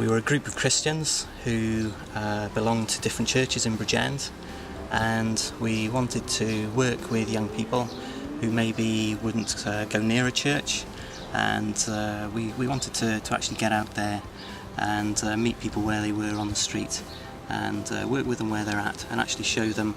We were a group of Christians who belonged to different churches in Bridgend, and we wanted to work with young people who maybe wouldn't go near a church, and we wanted to actually get out there and meet people where they were on the street and work with them where they're at and actually show them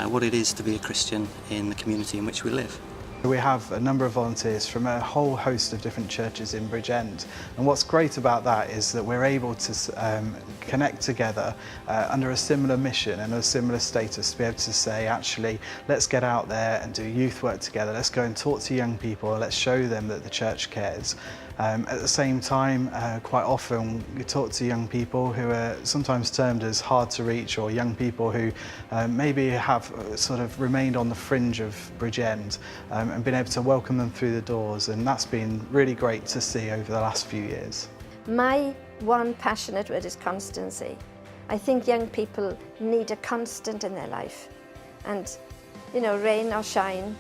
what it is to be a Christian in the community in which we live. We have a number of volunteers from a whole host of different churches in Bridgend, and what's great about that is that we're able to connect together under a similar mission and a similar status to be able to say, actually, let's get out there and do youth work together, let's go and talk to young people, and let's show them that the church cares. At the same time, quite often we talk to young people who are sometimes termed as hard to reach, or young people who maybe have sort of remained on the fringe of Bridgend, and been able to welcome them through the doors, and that's been really great to see over the last few years. My one passionate word is constancy. I think young people need a constant in their life, and you know, rain or shine,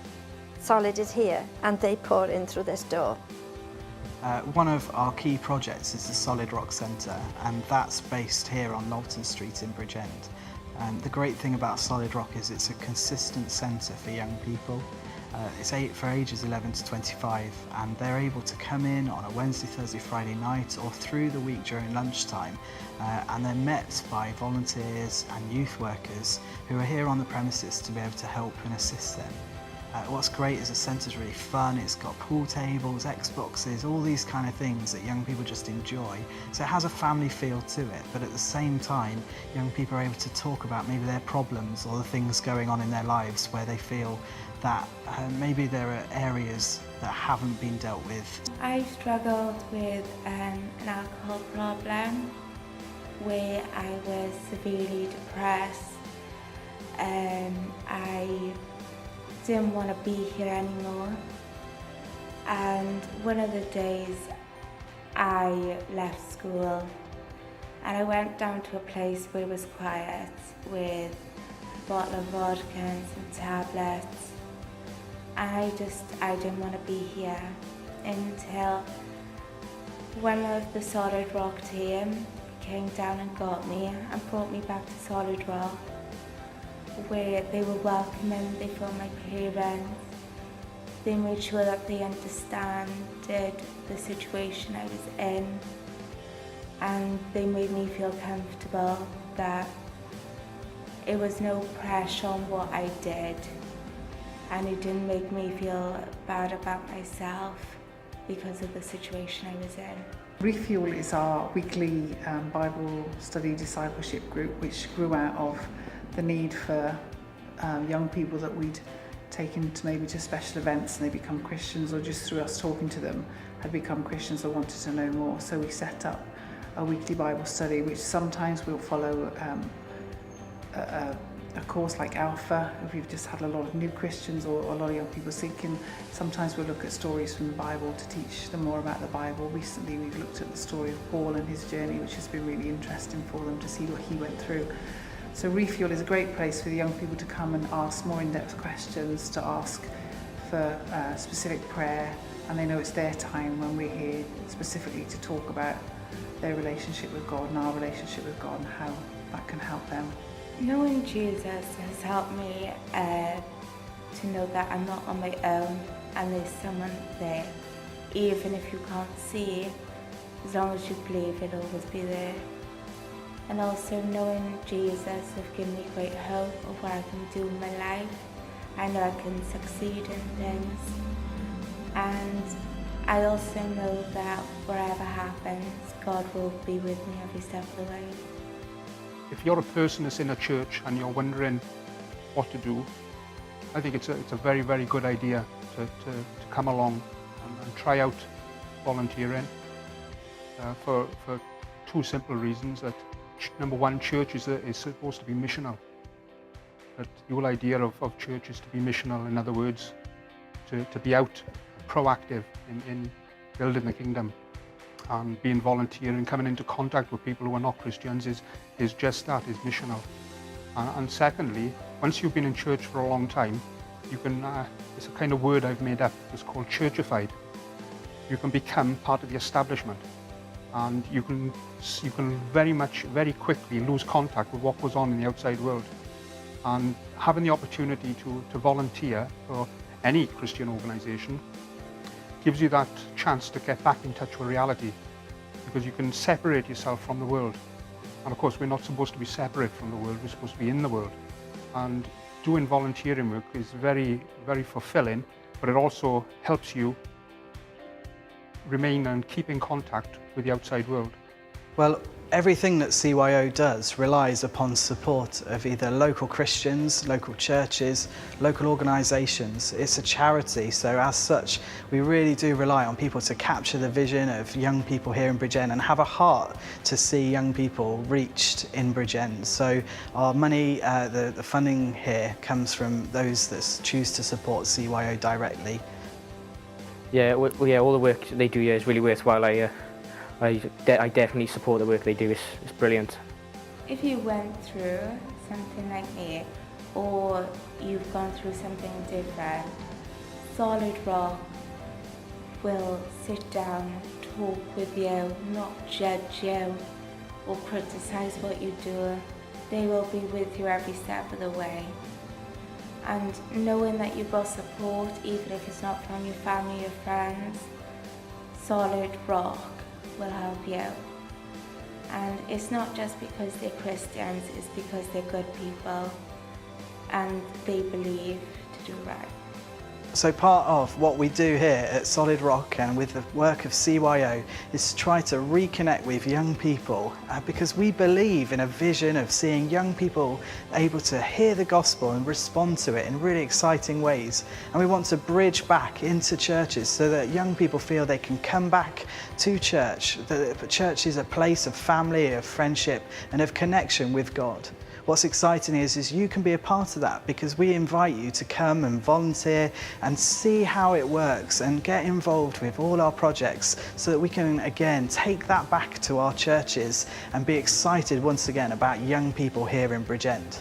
Solid is here and they pour in through this door. One of our key projects is the Solid Rock Centre, and that's based here on Knowlton Street in Bridgend. The great thing about Solid Rock is it's a consistent centre for young people. It's for ages 11 to 25, and they're able to come in on a Wednesday, Thursday, Friday night or through the week during lunchtime, and they're met by volunteers and youth workers who are here on the premises to be able to help and assist them. What's great is the centre's really fun. It's got pool tables, Xboxes, all these kind of things that young people just enjoy. So it has a family feel to it, but at the same time, young people are able to talk about maybe their problems or the things going on in their lives where they feel that maybe there are areas that haven't been dealt with. I struggled with an alcohol problem where I was severely depressed. I didn't want to be here anymore, and one of the days I left school and I went down to a place where it was quiet with a bottle of vodka and some tablets, and I didn't want to be here until one of the Solid Rock team came down and got me and brought me back to Solid Rock, where they were welcoming, they phoned my parents, they made sure that they understood the situation I was in, and they made me feel comfortable that it was no pressure on what I did, and it didn't make me feel bad about myself because of the situation I was in. Refuel is our weekly Bible study discipleship group, which grew out of the need for young people that we'd taken to maybe to special events and they become Christians, or just through us talking to them had become Christians or wanted to know more. So we set up a weekly Bible study, which sometimes we'll follow a course like Alpha if we've just had a lot of new Christians or a lot of young people seeking. Sometimes we'll look at stories from the Bible to teach them more about the Bible. Recently we've looked at the story of Paul and his journey, which has been really interesting for them to see what he went through. So Refuel is a great place for the young people to come and ask more in-depth questions, to ask for specific prayer, and they know it's their time when we're here specifically to talk about their relationship with God and our relationship with God and how that can help them. Knowing Jesus has helped me to know that I'm not on my own and there's someone there. Even if you can't see, as long as you believe, it'll always be there. And also knowing Jesus has given me great hope of what I can do in my life. I know I can succeed in things. And I also know that whatever happens, God will be with me every step of the way. If you're a person that's in a church and you're wondering what to do, I think it's a very, very good idea to come along and try out volunteering for two simple reasons. That number one, church is supposed to be missional. But the whole idea of church is to be missional, in other words, to be out, proactive in building the kingdom. And being volunteering, coming into contact with people who are not Christians is just that, is missional. And secondly, once you've been in church for a long time, you can, it's a kind of word I've made up, it's called churchified. You can become part of the establishment. and you can very quickly lose contact with what goes on in the outside world. And having the opportunity to volunteer for any Christian organisation gives you that chance to get back in touch with reality, because you can separate yourself from the world. And of course, we're not supposed to be separate from the world, we're supposed to be in the world. And doing volunteering work is very, very fulfilling, but it also helps you remain and keep in contact with the outside world. Well, everything that CYO does relies upon support of either local Christians, local churches, local organisations. It's a charity, so as such, we really do rely on people to capture the vision of young people here in Bridgend and have a heart to see young people reached in Bridgend. So our money, the funding here comes from those that choose to support CYO directly. Yeah, all the work they do here is really worthwhile. I definitely support the work they do. It's brilliant. If you went through something like me, or you've gone through something different, Solid Rock will sit down, talk with you, not judge you or criticise what you do. They will be with you every step of the way. And knowing that you've got support, even if it's not from your family or friends, Solid Rock will help you. And it's not just because they're Christians, it's because they're good people and they believe to do right. So part of what we do here at Solid Rock and with the work of CYO is to try to reconnect with young people because we believe in a vision of seeing young people able to hear the gospel and respond to it in really exciting ways. And we want to bridge back into churches so that young people feel they can come back to church, that church is a place of family, of friendship and of connection with God. What's exciting is you can be a part of that because we invite you to come and volunteer and see how it works and get involved with all our projects so that we can again take that back to our churches and be excited once again about young people here in Bridgend.